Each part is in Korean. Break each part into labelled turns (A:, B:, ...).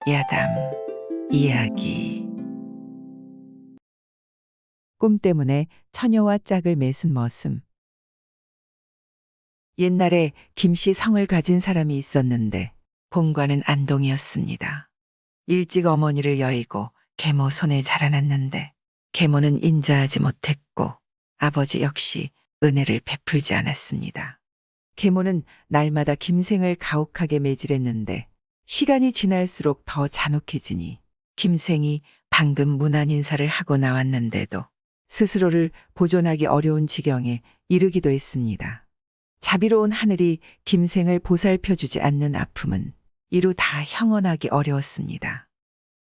A: 야담 이야기.
B: 꿈 때문에 처녀와 짝을 맺은 머슴. 옛날에 김씨 성을 가진 사람이 있었는데
A: 본관은 안동이었습니다. 일찍 어머니를 여의고 계모 손에 자라났는데 계모는 인자하지 못했고 아버지 역시 은혜를 베풀지 않았습니다.
B: 계모는 날마다 김생을 가혹하게 매질했는데 시간이 지날수록 더 잔혹해지니
A: 김생이 방금 문안 인사를 하고 나왔는데도
B: 스스로를 보존하기 어려운 지경에 이르기도 했습니다. 자비로운 하늘이 김생을 보살펴주지 않는 아픔은 이루 다 형언하기 어려웠습니다.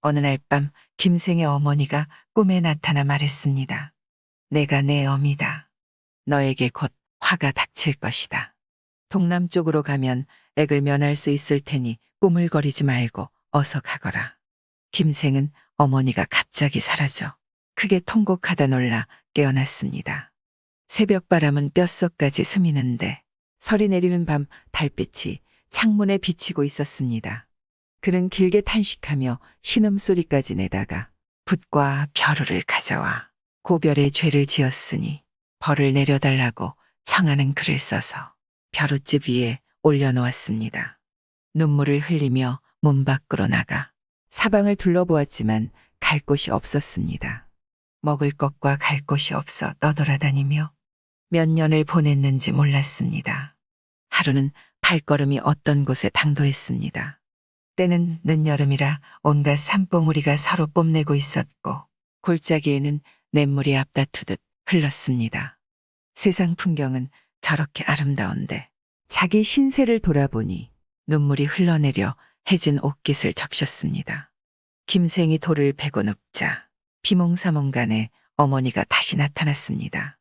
A: 어느 날 밤 김생의 어머니가 꿈에 나타나 말했습니다. 내가 내 어미다. 너에게 곧 화가 닥칠 것이다. 동남쪽으로 가면 액을 면할 수 있을 테니 꾸물거리지 말고 어서 가거라. 김생은 어머니가 갑자기 사라져 크게 통곡하다 놀라 깨어났습니다. 새벽바람은 뼛속까지 스미는데
B: 설이 내리는 밤 달빛이 창문에 비치고 있었습니다. 그는 길게 탄식하며 신음소리까지 내다가
A: 붓과 벼루를 가져와 고별의 죄를 지었으니 벌을 내려달라고 청하는 글을 써서 벼룻집 위에 올려놓았습니다. 눈물을 흘리며 문 밖으로 나가
B: 사방을 둘러보았지만 갈 곳이 없었습니다.
A: 먹을 것과 갈 곳이 없어 떠돌아다니며 몇 년을 보냈는지 몰랐습니다. 하루는 발걸음이 어떤 곳에 당도했습니다. 때는 늦여름이라 온갖 산봉우리가 서로 뽐내고 있었고 골짜기에는 냇물이 앞다투듯 흘렀습니다. 세상 풍경은 저렇게 아름다운데
B: 자기 신세를 돌아보니
A: 눈물이 흘러내려 해진 옷깃을 적셨습니다. 김생이 돌을 베고 눕자 비몽사몽간에 어머니가 다시 나타났습니다.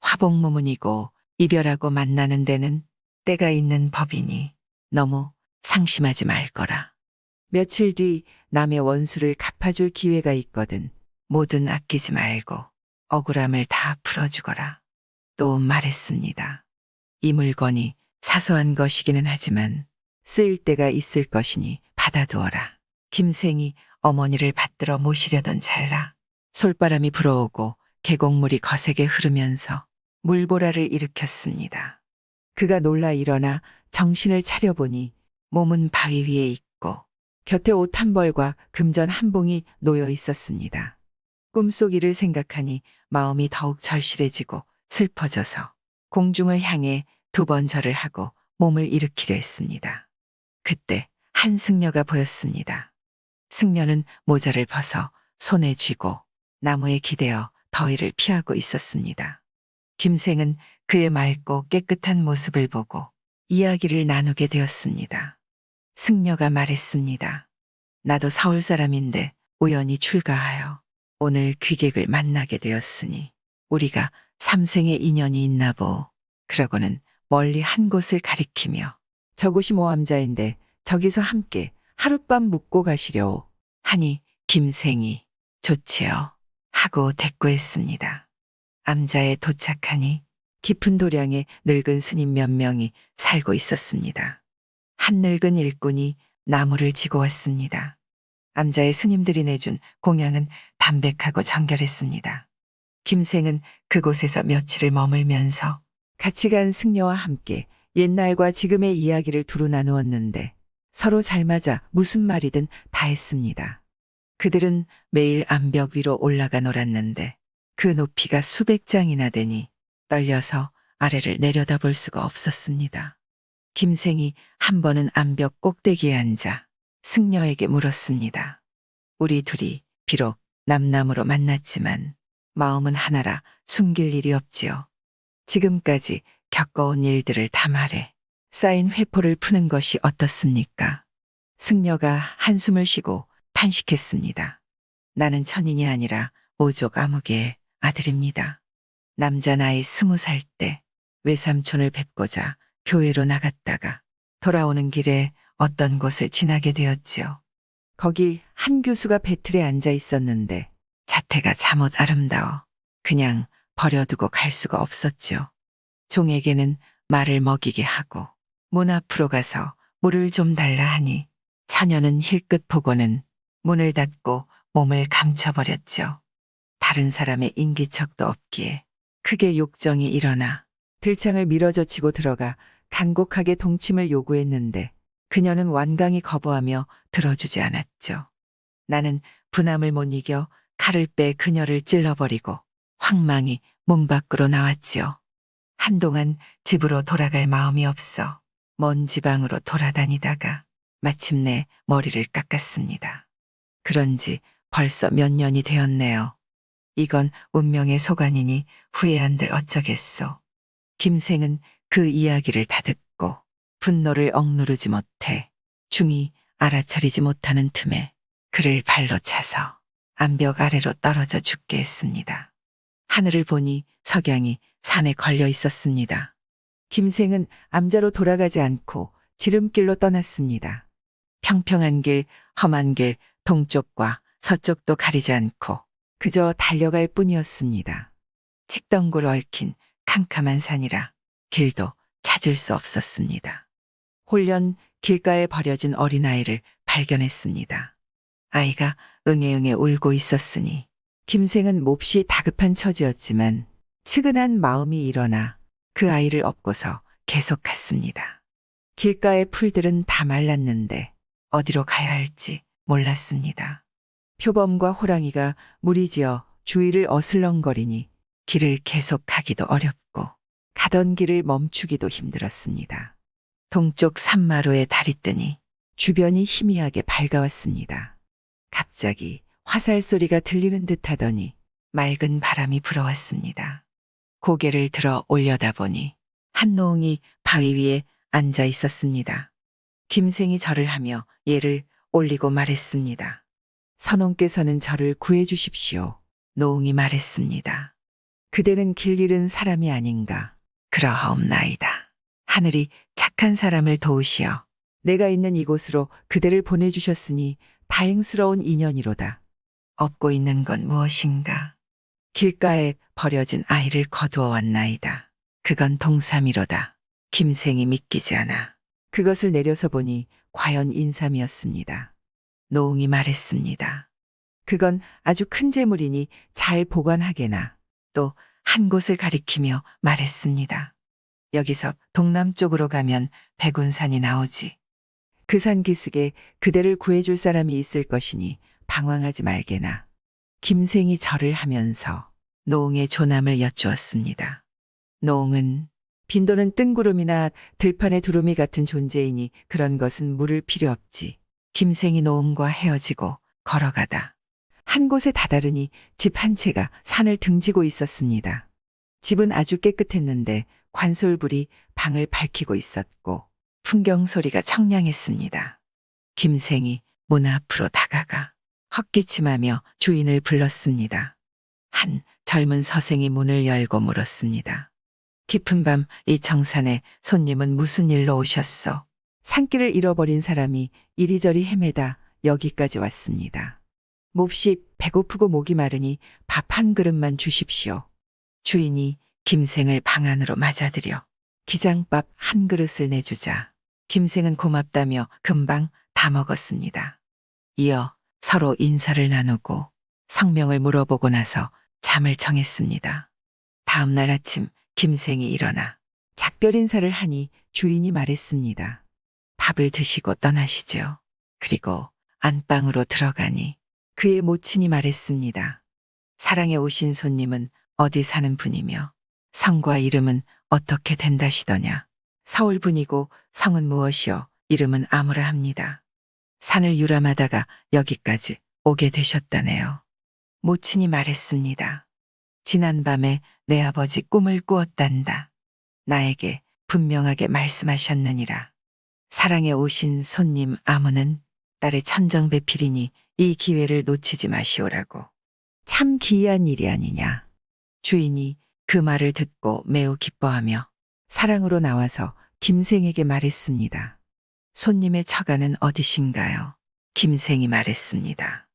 A: 화복무문이고 이별하고 만나는 데는 때가 있는 법이니 너무 상심하지 말거라.
B: 며칠 뒤 남의 원수를 갚아줄 기회가 있거든.
A: 뭐든 아끼지 말고 억울함을 다 풀어주거라. 또 말했습니다. 이 물건이 사소한 것이기는 하지만 쓰일 때가 있을 것이니 받아두어라. 김생이 어머니를 받들어 모시려던 찰나 솔바람이 불어오고 계곡물이 거세게 흐르면서 물보라를 일으켰습니다.
B: 그가 놀라 일어나 정신을 차려보니
A: 몸은 바위 위에 있고
B: 곁에 옷 한 벌과 금전 한 봉이 놓여 있었습니다.
A: 꿈속 일을 생각하니 마음이 더욱 절실해지고 슬퍼져서 공중을 향해 2번 절을 하고 몸을 일으키려 했습니다. 그때 한 승려가 보였습니다. 승려는 모자를 벗어 손에 쥐고 나무에 기대어 더위를 피하고 있었습니다. 김생은 그의 맑고 깨끗한 모습을 보고 이야기를 나누게 되었습니다. 승려가 말했습니다. 나도 서울 사람인데 우연히 출가하여 오늘 귀객을 만나게 되었으니 우리가 삼생의 인연이 있나 보. 그러고는 멀리 한 곳을 가리키며
B: 저곳이 모함자인데 저기서 함께 하룻밤 묵고 가시려오.
A: 하니 김생이 좋지요 하고 대꾸했습니다. 암자에 도착하니 깊은 도량에 늙은 스님 몇 명이 살고 있었습니다. 한 늙은 일꾼이 나무를 지고 왔습니다. 암자의 스님들이 내준 공양은 담백하고 정결했습니다. 김생은 그곳에서 며칠을 머물면서
B: 같이 간 승려와 함께 옛날과 지금의 이야기를 두루 나누었는데 서로 잘 맞아 무슨 말이든 다 했습니다.
A: 그들은 매일 암벽 위로 올라가 놀았는데 그 높이가 수백 장이나 되니 떨려서 아래를 내려다볼 수가 없었습니다. 김생이 한 번은 암벽 꼭대기에 앉아 승려에게 물었습니다. 우리 둘이 비록 남남으로 만났지만 마음은 하나라 숨길 일이 없지요. 지금까지 겪어온 일들을 다 말해 쌓인 회포를 푸는 것이 어떻습니까? 승려가 한숨을 쉬고 탄식했습니다. 나는 천인이 아니라 오족 아무개의 아들입니다. 남자 나이 20살 때 외삼촌을 뵙고자 교회로 나갔다가 돌아오는 길에 어떤 곳을 지나게 되었지요.
B: 거기 한 교수가 배틀에 앉아 있었는데
A: 자태가 잠옷 아름다워 그냥 버려두고 갈 수가 없었죠. 종에게는 말을 먹이게 하고 문 앞으로 가서 물을 좀 달라 하니 처녀는 힐끗 보고는 문을 닫고 몸을 감춰버렸죠. 다른 사람의 인기척도 없기에 크게 욕정이 일어나
B: 들창을 밀어젖히고 들어가 간곡하게 동침을 요구했는데 그녀는 완강히 거부하며 들어주지 않았죠.
A: 나는 분함을 못 이겨 칼을 빼 그녀를 찔러버리고 황망히 문 밖으로 나왔지요. 한동안 집으로 돌아갈 마음이 없어 먼 지방으로 돌아다니다가 마침내 머리를 깎았습니다. 그런지 벌써 몇 년이 되었네요. 이건 운명의 소관이니 후회한들 어쩌겠소. 김생은 그 이야기를 다 듣고 분노를 억누르지 못해 중이 알아차리지 못하는 틈에 그를 발로 차서 암벽 아래로 떨어져 죽게 했습니다. 하늘을 보니 석양이 산에 걸려 있었습니다.
B: 김생은 암자로 돌아가지 않고 지름길로 떠났습니다.
A: 평평한 길, 험한 길, 동쪽과 서쪽도 가리지 않고
B: 그저 달려갈 뿐이었습니다.
A: 칡덩굴 얽힌 캄캄한 산이라 길도 찾을 수 없었습니다. 홀련 길가에 버려진 어린아이를 발견했습니다. 아이가 응애응애 울고 있었으니
B: 김생은 몹시 다급한 처지였지만 측은한 마음이 일어나
A: 그 아이를 업고서 계속 갔습니다.
B: 길가의 풀들은 다 말랐는데
A: 어디로 가야 할지 몰랐습니다.
B: 표범과 호랑이가 무리지어 주위를 어슬렁거리니
A: 길을 계속 가기도 어렵고
B: 가던 길을 멈추기도 힘들었습니다.
A: 동쪽 산마루에 달이 뜨니
B: 주변이 희미하게 밝아왔습니다. 갑자기 화살 소리가 들리는 듯 하더니
A: 맑은 바람이 불어왔습니다. 고개를 들어 올려다보니 한 노웅이 바위 위에 앉아 있었습니다. 김생이 절을 하며 얘를 올리고 말했습니다.
B: 선원께서는 저를 구해 주십시오.
A: 노웅이 말했습니다.
B: 그대는 길 잃은 사람이 아닌가.
A: 그러하옵나이다. 하늘이 착한 사람을 도우시어
B: 내가 있는 이곳으로 그대를 보내주셨으니 다행스러운 인연이로다.
A: 업고 있는 건 무엇인가? 길가에 버려진 아이를 거두어 왔나이다. 그건 동삼이로다. 김생이 믿기지 않아.
B: 그것을 내려서 보니 과연 인삼이었습니다.
A: 노웅이 말했습니다.
B: 그건 아주 큰 재물이니 잘 보관하게나.
A: 또 한 곳을 가리키며 말했습니다. 여기서 동남쪽으로 가면 백운산이 나오지.
B: 그 산 기슭에 그대를 구해줄 사람이 있을 것이니 방황하지 말게나. 김생이 절을 하면서
A: 노웅의 조남을 여쭈었습니다. 노웅은
B: 빈도는 뜬구름이나 들판의 두루미 같은 존재이니 그런 것은 물을 필요 없지.
A: 김생이 노웅과 헤어지고 걸어가다
B: 한 곳에 다다르니 집 한 채가 산을 등지고 있었습니다. 집은 아주 깨끗했는데 관솔불이 방을 밝히고 있었고
A: 풍경 소리가 청량했습니다. 김생이 문 앞으로 다가가 헛기침하며 주인을 불렀습니다. 한 젊은 서생이 문을 열고 물었습니다. 깊은 밤 이 정산에 손님은 무슨 일로 오셨소?
B: 산길을 잃어버린 사람이 이리저리 헤매다 여기까지 왔습니다. 몹시 배고프고 목이 마르니 밥 한 그릇만 주십시오.
A: 주인이 김생을 방 안으로 맞아들여
B: 기장밥 한 그릇을 내주자
A: 김생은 고맙다며 금방 다 먹었습니다. 이어 서로 인사를 나누고 성명을 물어보고 나서 잠을 청했습니다. 다음 날 아침 김생이 일어나
B: 작별 인사를 하니 주인이 말했습니다.
A: 밥을 드시고 떠나시죠. 그리고 안방으로 들어가니 그의 모친이 말했습니다. 사랑에 오신 손님은 어디 사는 분이며 성과 이름은 어떻게 된다시더냐. 서울 분이고 성은 무엇이요 이름은 아무라 합니다. 산을 유람하다가 여기까지 오게 되셨다네요. 모친이 말했습니다. 지난밤에 내 아버지 꿈을 꾸었단다. 나에게 분명하게 말씀하셨느니라. 사랑에 오신 손님 아무는 딸의 천정배필이니 이 기회를 놓치지 마시오라고.
B: 참 기이한 일이 아니냐.
A: 주인이 그 말을 듣고 매우 기뻐하며
B: 사랑으로 나와서 김생에게 말했습니다.
A: 손님의 처가는 어디신가요? 김생이 말했습니다.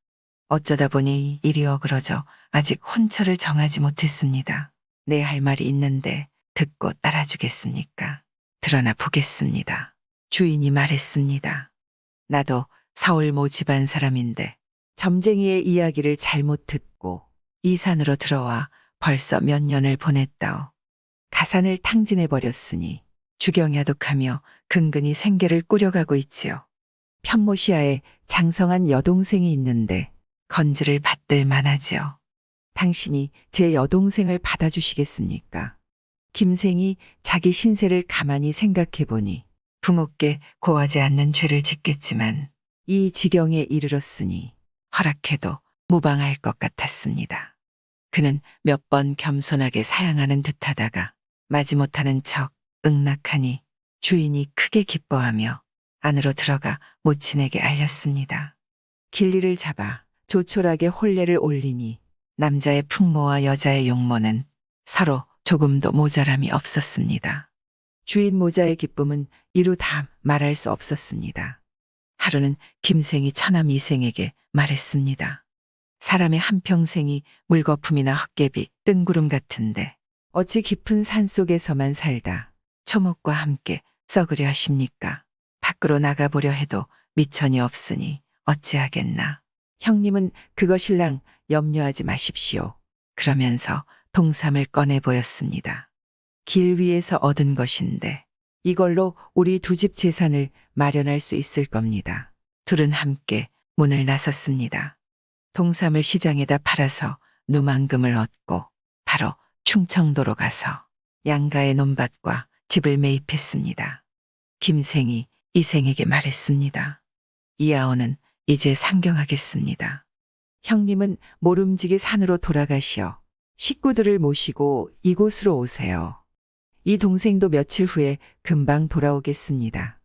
A: 어쩌다 보니 일이 어그러져 아직 혼처를 정하지 못했습니다. 내 할 말이 있는데 듣고 따라주겠습니까? 드러나 보겠습니다. 주인이 말했습니다. 나도 서울 모 집안 사람인데
B: 점쟁이의 이야기를 잘못 듣고
A: 이 산으로 들어와 벌써 몇 년을 보냈다오.
B: 가산을 탕진해버렸으니
A: 주경야독하며 근근히 생계를 꾸려가고 있지요.
B: 편모시아에 장성한 여동생이 있는데
A: 건지를 받들 만하지요.
B: 당신이 제 여동생을 받아주시겠습니까? 김생이 자기 신세를 가만히 생각해보니
A: 부모께 고하지 않는 죄를 짓겠지만
B: 이 지경에 이르렀으니
A: 허락해도 무방할 것 같았습니다. 그는 몇 번 겸손하게 사양하는 듯하다가 마지못하는 척 응낙하니 주인이 크게 기뻐하며 안으로 들어가 모친에게 알렸습니다.
B: 길리를 잡아 조촐하게 혼례를 올리니
A: 남자의 풍모와 여자의 용모는 서로 조금도 모자람이 없었습니다.
B: 주인 모자의 기쁨은 이루 다 말할 수 없었습니다.
A: 하루는 김생이 처남 이생에게 말했습니다. 사람의 한평생이 물거품이나 헛개비, 뜬구름 같은데
B: 어찌 깊은 산 속에서만 살다
A: 초목과 함께 썩으려 하십니까? 밖으로 나가보려 해도 미천이 없으니 어찌하겠나.
B: 형님은 그것일랑 염려하지 마십시오.
A: 그러면서 동삼을 꺼내 보였습니다.
B: 길 위에서 얻은 것인데 이걸로 우리 두 집 재산을 마련할 수 있을 겁니다.
A: 둘은 함께 문을 나섰습니다. 동삼을 시장에다 팔아서 누만금을 얻고 바로 충청도로 가서 양가의 논밭과 집을 매입했습니다. 김생이 이생에게 말했습니다. 이아오는 이제 상경하겠습니다.
B: 형님은 모름지기 산으로 돌아가시어 식구들을 모시고 이곳으로 오세요. 이 동생도 며칠 후에 금방 돌아오겠습니다.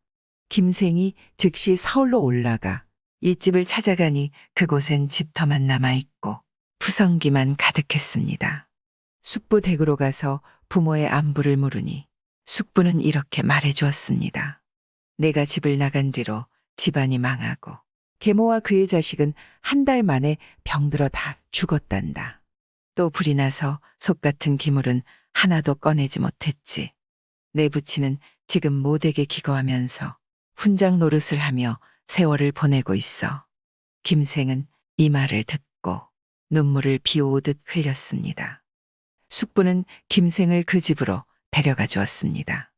B: 김생이 즉시 서울로 올라가
A: 이 집을 찾아가니 그곳엔 집터만 남아있고 푸성기만 가득했습니다.
B: 숙부 댁으로 가서 부모의 안부를 물으니
A: 숙부는 이렇게 말해주었습니다. 내가 집을 나간 뒤로 집안이 망하고
B: 계모와 그의 자식은 한 달 만에 병들어 다 죽었단다.
A: 또 불이 나서 속 같은 기물은 하나도 꺼내지 못했지. 내 부친은 지금 모되게 기거하면서 훈장 노릇을 하며 세월을 보내고 있어. 김생은 이 말을 듣고 눈물을 비오듯 흘렸습니다. 숙부는 김생을 그 집으로 데려가 주었습니다.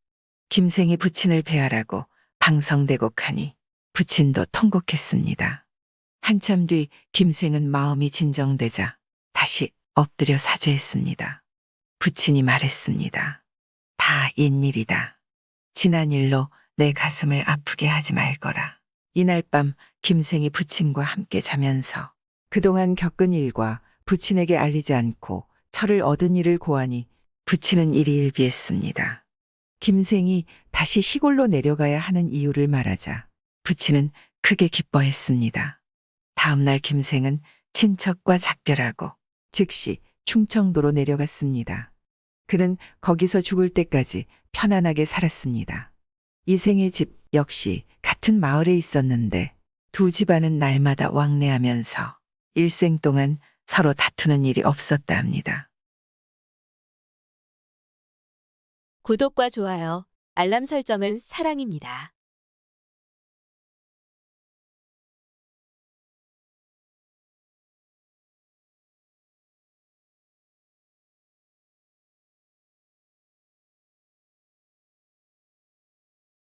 A: 김생이 부친을 배하라고 방성대곡하니 부친도 통곡했습니다. 한참 뒤 김생은 마음이 진정되자 다시 엎드려 사죄했습니다. 부친이 말했습니다. 다 옛일이다. 지난 일로 내 가슴을 아프게 하지 말거라. 이날 밤 김생이 부친과 함께 자면서
B: 그동안 겪은 일과 부친에게 알리지 않고 철을 얻은 일을 고하니
A: 부친은 이리 일비했습니다.
B: 김생이 다시 시골로 내려가야 하는 이유를 말하자
A: 부친은 크게 기뻐했습니다. 다음 날 김생은 친척과 작별하고
B: 즉시 충청도로 내려갔습니다. 그는 거기서 죽을 때까지 편안하게 살았습니다. 이생의 집 역시 같은 마을에 있었는데 두 집안은 날마다 왕래하면서 일생 동안 서로 다투는 일이 없었다 합니다.
C: 구독과 좋아요, 알람 설정은 사랑입니다.